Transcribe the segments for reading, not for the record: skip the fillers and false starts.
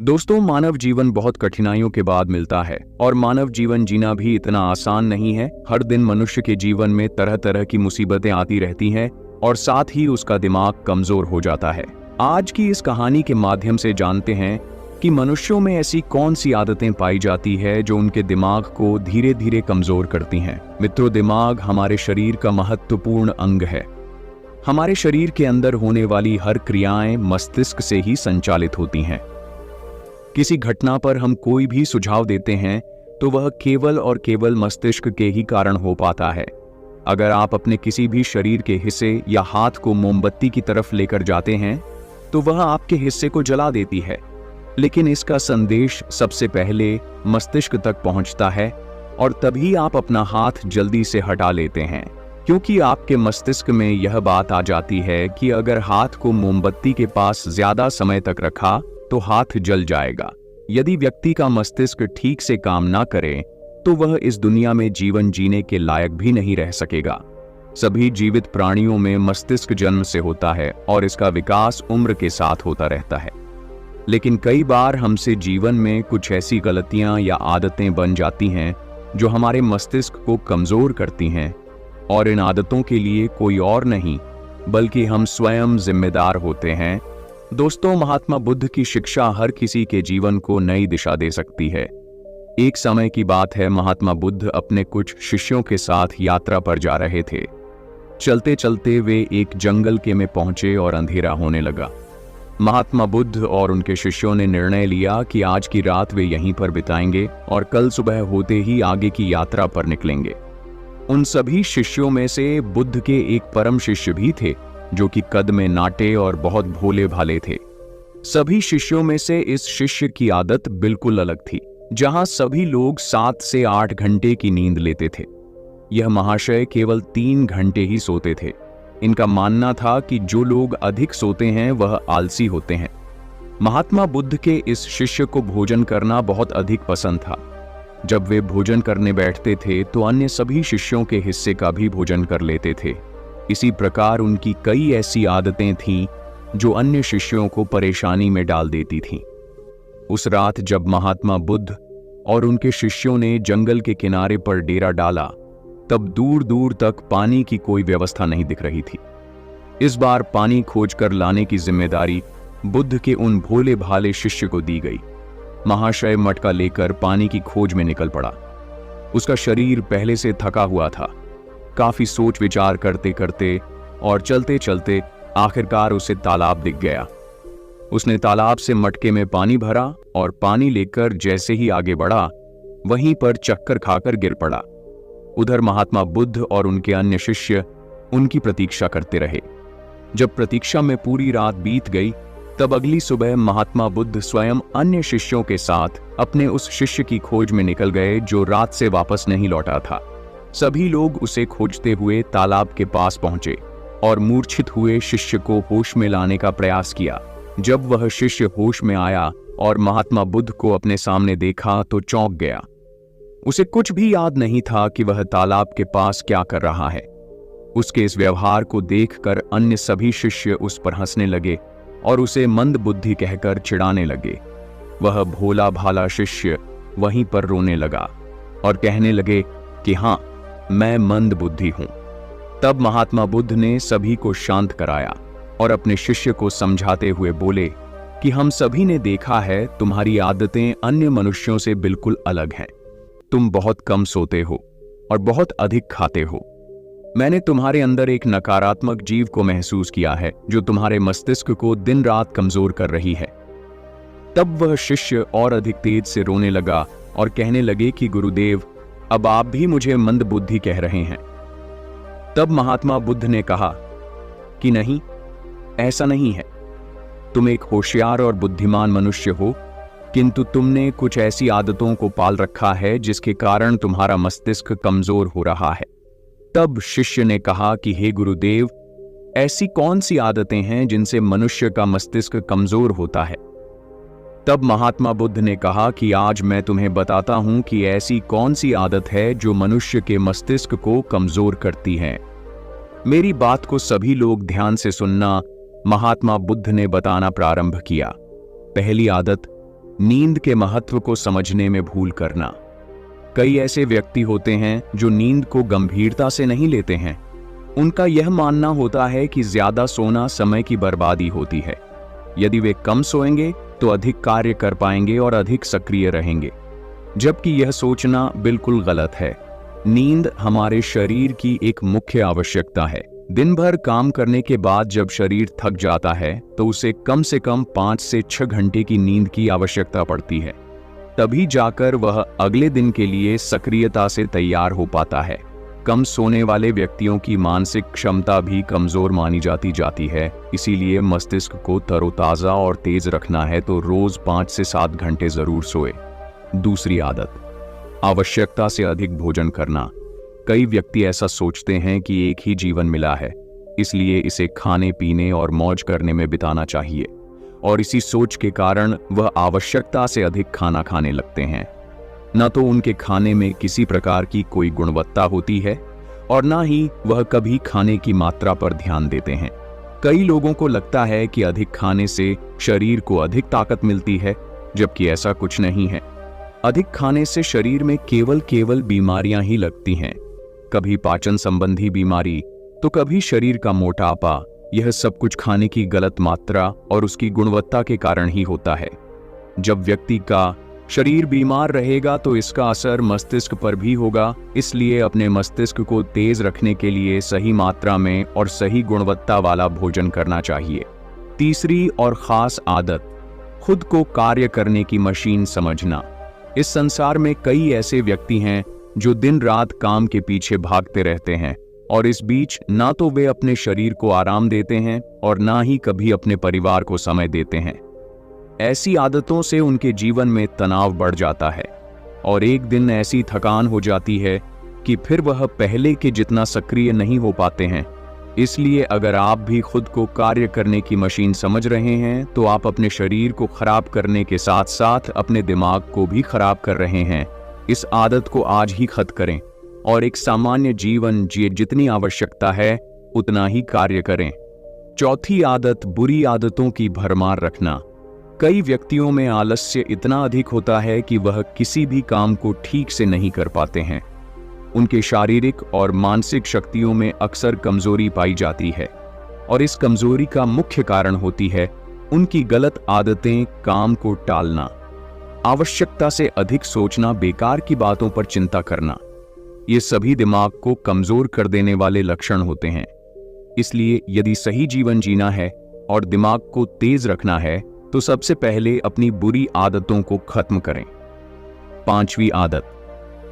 दोस्तों, मानव जीवन बहुत कठिनाइयों के बाद मिलता है और मानव जीवन जीना भी इतना आसान नहीं है। हर दिन मनुष्य के जीवन में तरह तरह की मुसीबतें आती रहती हैं और साथ ही उसका दिमाग कमजोर हो जाता है। आज की इस कहानी के माध्यम से जानते हैं कि मनुष्यों में ऐसी कौन सी आदतें पाई जाती है जो उनके दिमाग को धीरे धीरे कमजोर करती हैं। मित्रों, दिमाग हमारे शरीर का महत्वपूर्ण अंग है। हमारे शरीर के अंदर होने वाली हर क्रियाएं मस्तिष्क से ही संचालित होती हैं। किसी घटना पर हम कोई भी सुझाव देते हैं तो वह केवल और केवल मस्तिष्क के ही कारण हो पाता है। अगर आप अपने किसी भी शरीर के हिस्से या हाथ को मोमबत्ती की तरफ लेकर जाते हैं तो वह आपके हिस्से को जला देती है, लेकिन इसका संदेश सबसे पहले मस्तिष्क तक पहुंचता है और तभी आप अपना हाथ जल्दी से हटा लेते हैं, क्योंकि आपके मस्तिष्क में यह बात आ जाती है कि अगर हाथ को मोमबत्ती के पास ज्यादा समय तक रखा तो हाथ जल जाएगा। यदि व्यक्ति का मस्तिष्क ठीक से काम ना करे तो वह इस दुनिया में जीवन जीने के लायक भी नहीं रह सकेगा। सभी जीवित प्राणियों में मस्तिष्क जन्म से होता है और इसका विकास उम्र के साथ होता रहता है, लेकिन कई बार हमसे जीवन में कुछ ऐसी गलतियां या आदतें बन जाती हैं जो हमारे मस्तिष्क को कमजोर करती हैं, और इन आदतों के लिए कोई और नहीं बल्कि हम स्वयं जिम्मेदार होते हैं। दोस्तों, महात्मा बुद्ध की शिक्षा हर किसी के जीवन को नई दिशा दे सकती है। एक समय की बात है, महात्मा बुद्ध अपने कुछ शिष्यों के साथ यात्रा पर जा रहे थे। चलते चलते वे एक जंगल के में पहुंचे और अंधेरा होने लगा। महात्मा बुद्ध और उनके शिष्यों ने निर्णय लिया कि आज की रात वे यहीं पर बिताएंगे और कल सुबह होते ही आगे की यात्रा पर निकलेंगे। उन सभी शिष्यों में से बुद्ध के एक परम शिष्य भी थे जो कि कद में नाटे और बहुत भोले भाले थे। सभी शिष्यों में से इस शिष्य की आदत बिल्कुल अलग थी। जहां सभी लोग 7 से 8 घंटे की नींद लेते थे, यह महाशय केवल 3 घंटे ही सोते थे। इनका मानना था कि जो लोग अधिक सोते हैं वह आलसी होते हैं। महात्मा बुद्ध के इस शिष्य को भोजन करना बहुत अधिक पसंद था। जब वे भोजन करने बैठते थे तो अन्य सभी शिष्यों के हिस्से का भी भोजन कर लेते थे। इसी प्रकार उनकी कई ऐसी आदतें थीं जो अन्य शिष्यों को परेशानी में डाल देती थीं। उस रात जब महात्मा बुद्ध और उनके शिष्यों ने जंगल के किनारे पर डेरा डाला, तब दूर दूर तक पानी की कोई व्यवस्था नहीं दिख रही थी। इस बार पानी खोजकर लाने की जिम्मेदारी बुद्ध के उन भोले भाले शिष्य को दी गई। महाशय मटका लेकर पानी की खोज में निकल पड़ा। उसका शरीर पहले से थका हुआ था। काफी सोच विचार करते करते और चलते चलते आखिरकार उसे तालाब दिख गया। उसने तालाब से मटके में पानी भरा और पानी लेकर जैसे ही आगे बढ़ा, वहीं पर चक्कर खाकर गिर पड़ा। उधर महात्मा बुद्ध और उनके अन्य शिष्य उनकी प्रतीक्षा करते रहे। जब प्रतीक्षा में पूरी रात बीत गई, तब अगली सुबह महात्मा बुद्ध स्वयं अन्य शिष्यों के साथ अपने उस शिष्य की खोज में निकल गए जो रात से वापस नहीं लौटा था। सभी लोग उसे खोजते हुए तालाब के पास पहुंचे और मूर्छित हुए शिष्य को होश में लाने का प्रयास किया। जब वह शिष्य होश में आया और महात्मा बुद्ध को अपने सामने देखा तो चौंक गया। उसे कुछ भी याद नहीं था कि वह तालाब के पास क्या कर रहा है। उसके इस व्यवहार को देखकर अन्य सभी शिष्य उस पर हंसने लगे और उसे मंद बुद्धि कहकर चिढ़ाने लगे। वह भोला भाला शिष्य वहीं पर रोने लगा और कहने लगे कि हाँ, मैं मंद बुद्धि हूं। तब महात्मा बुद्ध ने सभी को शांत कराया और अपने शिष्य को समझाते हुए बोले कि हम सभी ने देखा है, तुम्हारी आदतें अन्य मनुष्यों से बिल्कुल अलग हैं। तुम बहुत कम सोते हो और बहुत अधिक खाते हो। मैंने तुम्हारे अंदर एक नकारात्मक जीव को महसूस किया है जो तुम्हारे मस्तिष्क को दिन रात कमजोर कर रही है। तब वह शिष्य और अधिक तेज से रोने लगा और कहने लगे कि गुरुदेव, अब आप भी मुझे मंद बुद्धि कह रहे हैं। तब महात्मा बुद्ध ने कहा कि नहीं, ऐसा नहीं है। तुम एक होशियार और बुद्धिमान मनुष्य हो, किंतु तुमने कुछ ऐसी आदतों को पाल रखा है जिसके कारण तुम्हारा मस्तिष्क कमजोर हो रहा है। तब शिष्य ने कहा कि हे गुरुदेव, ऐसी कौन सी आदतें हैं जिनसे मनुष्य का मस्तिष्क कमजोर होता है? तब महात्मा बुद्ध ने कहा कि आज मैं तुम्हें बताता हूं कि ऐसी कौन सी आदत है जो मनुष्य के मस्तिष्क को कमजोर करती है। मेरी बात को सभी लोग ध्यान से सुनना। महात्मा बुद्ध ने बताना प्रारंभ किया। पहली आदत, नींद के महत्व को समझने में भूल करना। कई ऐसे व्यक्ति होते हैं जो नींद को गंभीरता से नहीं लेते हैं। उनका यह मानना होता है कि ज्यादा सोना समय की बर्बादी होती है। यदि वे कम सोएंगे तो अधिक कार्य कर पाएंगे और अधिक सक्रिय रहेंगे, जबकि यह सोचना बिल्कुल गलत है। नींद हमारे शरीर की एक मुख्य आवश्यकता है। दिन भर काम करने के बाद जब शरीर थक जाता है तो उसे कम से कम 5 से 6 घंटे की नींद की आवश्यकता पड़ती है। तभी जाकर वह अगले दिन के लिए सक्रियता से तैयार हो पाता है। कम सोने वाले व्यक्तियों की मानसिक क्षमता भी कमजोर मानी जाती है। इसीलिए मस्तिष्क को तरोताजा और तेज रखना है तो रोज 5 से 7 घंटे जरूर सोए। दूसरी आदत, आवश्यकता से अधिक भोजन करना। कई व्यक्ति ऐसा सोचते हैं कि एक ही जीवन मिला है, इसलिए इसे खाने पीने और मौज करने में बिताना चाहिए, और इसी सोच के कारण वह आवश्यकता से अधिक खाना खाने लगते हैं। न तो उनके खाने में किसी प्रकार की कोई गुणवत्ता होती है और न ही वह कभी खाने की मात्रा पर ध्यान देते हैं। कई लोगों को लगता है कि अधिक खाने से शरीर को अधिक ताकत मिलती है, जबकि ऐसा कुछ नहीं है। अधिक खाने से शरीर में केवल बीमारियां ही लगती हैं। कभी पाचन संबंधी बीमारी तो कभी शरीर का मोटापा। यह सब कुछ खाने की गलत मात्रा और उसकी गुणवत्ता के कारण ही होता है। जब व्यक्ति का शरीर बीमार रहेगा तो इसका असर मस्तिष्क पर भी होगा। इसलिए अपने मस्तिष्क को तेज रखने के लिए सही मात्रा में और सही गुणवत्ता वाला भोजन करना चाहिए। तीसरी और खास आदत, खुद को कार्य करने की मशीन समझना। इस संसार में कई ऐसे व्यक्ति हैं जो दिन रात काम के पीछे भागते रहते हैं और इस बीच ना तो वे अपने शरीर को आराम देते हैं और ना ही कभी अपने परिवार को समय देते हैं। ऐसी आदतों से उनके जीवन में तनाव बढ़ जाता है और एक दिन ऐसी थकान हो जाती है कि फिर वह पहले के जितना सक्रिय नहीं हो पाते हैं। इसलिए अगर आप भी खुद को कार्य करने की मशीन समझ रहे हैं तो आप अपने शरीर को खराब करने के साथ साथ अपने दिमाग को भी खराब कर रहे हैं। इस आदत को आज ही खत्म करें और एक सामान्य जीवन जिए। जितनी आवश्यकता है उतना ही कार्य करें। चौथी आदत, बुरी आदतों की भरमार रखना। कई व्यक्तियों में आलस्य इतना अधिक होता है कि वह किसी भी काम को ठीक से नहीं कर पाते हैं। उनके शारीरिक और मानसिक शक्तियों में अक्सर कमजोरी पाई जाती है और इस कमजोरी का मुख्य कारण होती है उनकी गलत आदतें, काम को टालना, आवश्यकता से अधिक सोचना, बेकार की बातों पर चिंता करना। ये सभी दिमाग को कमजोर कर देने वाले लक्षण होते हैं। इसलिए यदि सही जीवन जीना है और दिमाग को तेज रखना है तो सबसे पहले अपनी बुरी आदतों को खत्म करें। पांचवी आदत,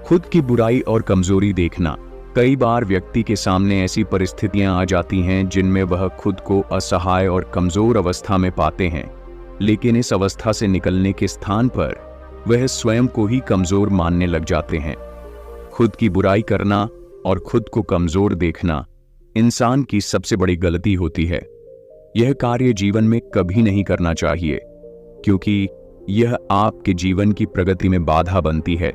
खुद की बुराई और कमजोरी देखना। कई बार व्यक्ति के सामने ऐसी परिस्थितियां आ जाती हैं जिनमें वह खुद को असहाय और कमजोर अवस्था में पाते हैं, लेकिन इस अवस्था से निकलने के स्थान पर वह स्वयं को ही कमजोर मानने लग जाते हैं। खुद की बुराई करना और खुद को कमजोर देखना इंसान की सबसे बड़ी गलती होती है। यह कार्य जीवन में कभी नहीं करना चाहिए, क्योंकि यह आपके जीवन की प्रगति में बाधा बनती है।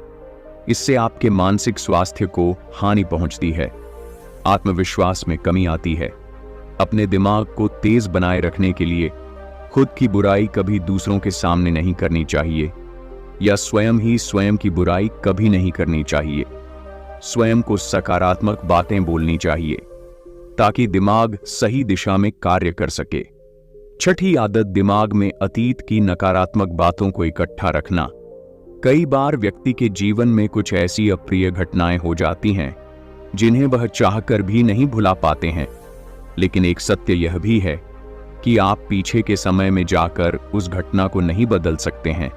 इससे आपके मानसिक स्वास्थ्य को हानि पहुंचती है, आत्मविश्वास में कमी आती है। अपने दिमाग को तेज बनाए रखने के लिए खुद की बुराई कभी दूसरों के सामने नहीं करनी चाहिए, या स्वयं ही स्वयं की बुराई कभी नहीं करनी चाहिए। स्वयं को सकारात्मक बातें बोलनी चाहिए ताकि दिमाग सही दिशा में कार्य कर सके। छठी आदत, दिमाग में अतीत की नकारात्मक बातों को इकट्ठा रखना। कई बार व्यक्ति के जीवन में कुछ ऐसी अप्रिय घटनाएं हो जाती हैं जिन्हें वह चाहकर भी नहीं भुला पाते हैं, लेकिन एक सत्य यह भी है कि आप पीछे के समय में जाकर उस घटना को नहीं बदल सकते हैं।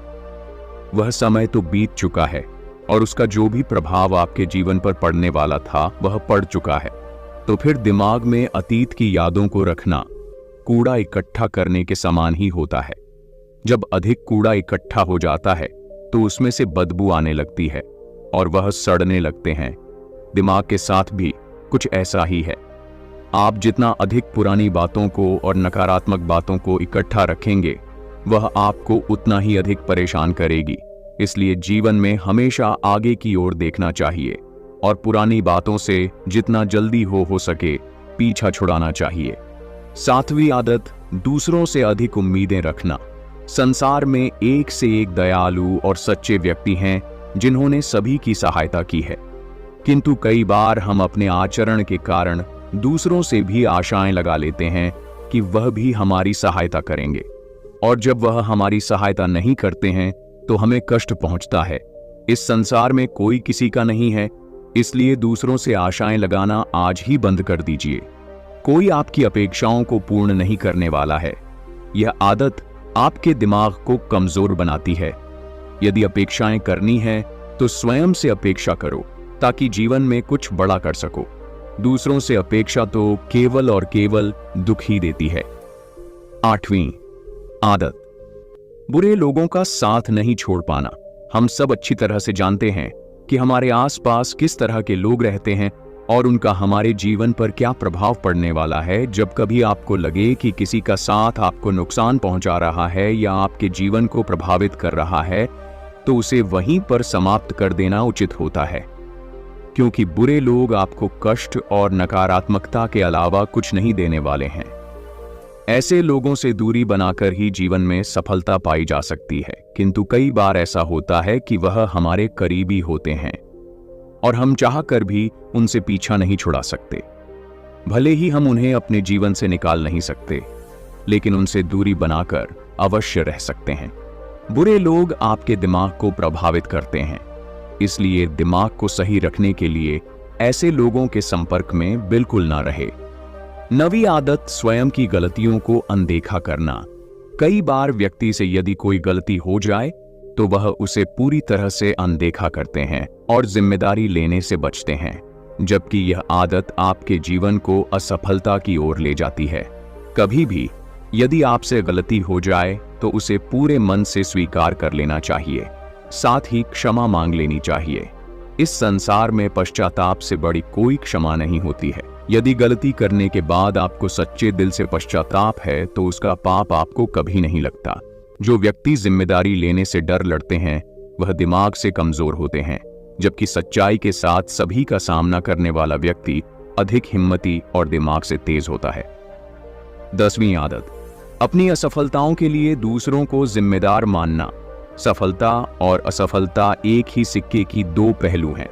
वह समय तो बीत चुका है और उसका जो भी प्रभाव आपके जीवन पर पड़ने वाला था वह पड़ चुका है। तो फिर दिमाग में अतीत की यादों को रखना कूड़ा इकट्ठा करने के समान ही होता है। जब अधिक कूड़ा इकट्ठा हो जाता है तो उसमें से बदबू आने लगती है और वह सड़ने लगते हैं। दिमाग के साथ भी कुछ ऐसा ही है। आप जितना अधिक पुरानी बातों को और नकारात्मक बातों को इकट्ठा रखेंगे वह आपको उतना ही अधिक परेशान करेगी। इसलिए जीवन में हमेशा आगे की ओर देखना चाहिए और पुरानी बातों से जितना जल्दी हो सके पीछा छुड़ाना चाहिए। सातवीं आदत, दूसरों से अधिक उम्मीदें रखना। संसार में एक से एक दयालु और सच्चे व्यक्ति हैं जिन्होंने सभी की सहायता की है, किंतु कई बार हम अपने आचरण के कारण दूसरों से भी आशाएं लगा लेते हैं कि वह भी हमारी सहायता करेंगे, और जब वह हमारी सहायता नहीं करते हैं तो हमें कष्ट पहुंचता है। इस संसार में कोई किसी का नहीं है, इसलिए दूसरों से आशाएं लगाना आज ही बंद कर दीजिए। कोई आपकी अपेक्षाओं को पूर्ण नहीं करने वाला है। यह आदत आपके दिमाग को कमजोर बनाती है। यदि अपेक्षाएं करनी है तो स्वयं से अपेक्षा करो ताकि जीवन में कुछ बड़ा कर सको। दूसरों से अपेक्षा तो केवल और केवल दुख ही देती है। 8वीं आदत, बुरे लोगों का साथ नहीं छोड़ पाना। हम सब अच्छी तरह से जानते हैं कि हमारे आसपास किस तरह के लोग रहते हैं और उनका हमारे जीवन पर क्या प्रभाव पड़ने वाला है। जब कभी आपको लगे कि किसी का साथ आपको नुकसान पहुंचा रहा है या आपके जीवन को प्रभावित कर रहा है, तो उसे वहीं पर समाप्त कर देना उचित होता है, क्योंकि बुरे लोग आपको कष्ट और नकारात्मकता के अलावा कुछ नहीं देने वाले हैं। ऐसे लोगों से दूरी बनाकर ही जीवन में सफलता पाई जा सकती है, किंतु कई बार ऐसा होता है कि वह हमारे करीबी होते हैं और हम चाहकर भी उनसे पीछा नहीं छुड़ा सकते। भले ही हम उन्हें अपने जीवन से निकाल नहीं सकते, लेकिन उनसे दूरी बनाकर अवश्य रह सकते हैं। बुरे लोग आपके दिमाग को प्रभावित करते हैं, इसलिए दिमाग को सही रखने के लिए ऐसे लोगों के संपर्क में बिल्कुल ना रहे। 9वीं आदत, स्वयं की गलतियों को अनदेखा करना। कई बार व्यक्ति से यदि कोई गलती हो जाए तो वह उसे पूरी तरह से अनदेखा करते हैं और जिम्मेदारी लेने से बचते हैं, जबकि यह आदत आपके जीवन को असफलता की ओर ले जाती है। कभी भी यदि आपसे गलती हो जाए तो उसे पूरे मन से स्वीकार कर लेना चाहिए, साथ ही क्षमा मांग लेनी चाहिए। इस संसार में पश्चाताप से बड़ी कोई क्षमा नहीं होती है। यदि गलती करने के बाद आपको सच्चे दिल से पश्चाताप है तो उसका पाप आपको कभी नहीं लगता। जो व्यक्ति जिम्मेदारी लेने से डर लड़ते हैं वह दिमाग से कमजोर होते हैं, जबकि सच्चाई के साथ सभी का सामना करने वाला व्यक्ति अधिक हिम्मती और दिमाग से तेज होता है। 10वीं आदत, अपनी असफलताओं के लिए दूसरों को जिम्मेदार मानना। सफलता और असफलता एक ही सिक्के की दो पहलू हैं।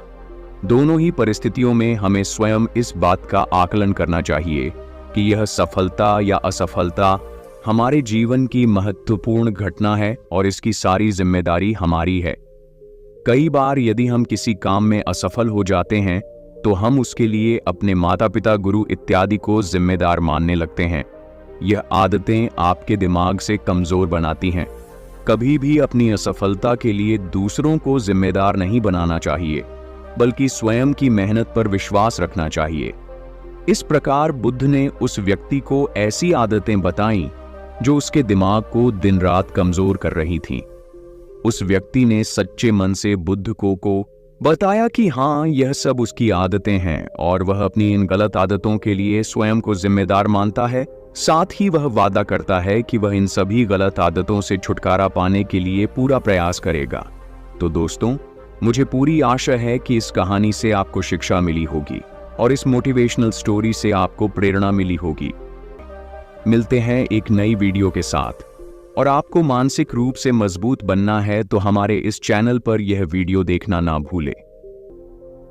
दोनों ही परिस्थितियों में हमें स्वयं इस बात का आकलन करना चाहिए कि यह सफलता या असफलता हमारे जीवन की महत्वपूर्ण घटना है और इसकी सारी जिम्मेदारी हमारी है। कई बार यदि हम किसी काम में असफल हो जाते हैं तो हम उसके लिए अपने माता पिता, गुरु इत्यादि को जिम्मेदार मानने लगते हैं। यह आदतें आपके दिमाग से कमजोर बनाती हैं। कभी भी अपनी असफलता के लिए दूसरों को जिम्मेदार नहीं बनाना चाहिए, बल्कि स्वयं की मेहनत पर विश्वास रखना चाहिए। इस प्रकार बुद्ध ने उस व्यक्ति को ऐसी आदतें बताईं जो उसके दिमाग को दिन रात कमजोर कर रही थीं। उस व्यक्ति ने सच्चे मन से बुद्ध को बताया कि हाँ, यह सब उसकी आदतें हैं और वह अपनी इन गलत आदतों के लिए स्वयं को जिम्मेदार मानता है। साथ ही वह वादा करता है कि वह इन सभी गलत आदतों से छुटकारा पाने के लिए पूरा प्रयास करेगा। तो दोस्तों, मुझे पूरी आशा है कि इस कहानी से आपको शिक्षा मिली होगी और इस मोटिवेशनल स्टोरी से आपको प्रेरणा मिली होगी। मिलते हैं एक नई वीडियो के साथ, और आपको मानसिक रूप से मजबूत बनना है तो हमारे इस चैनल पर यह वीडियो देखना ना भूलें।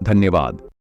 धन्यवाद।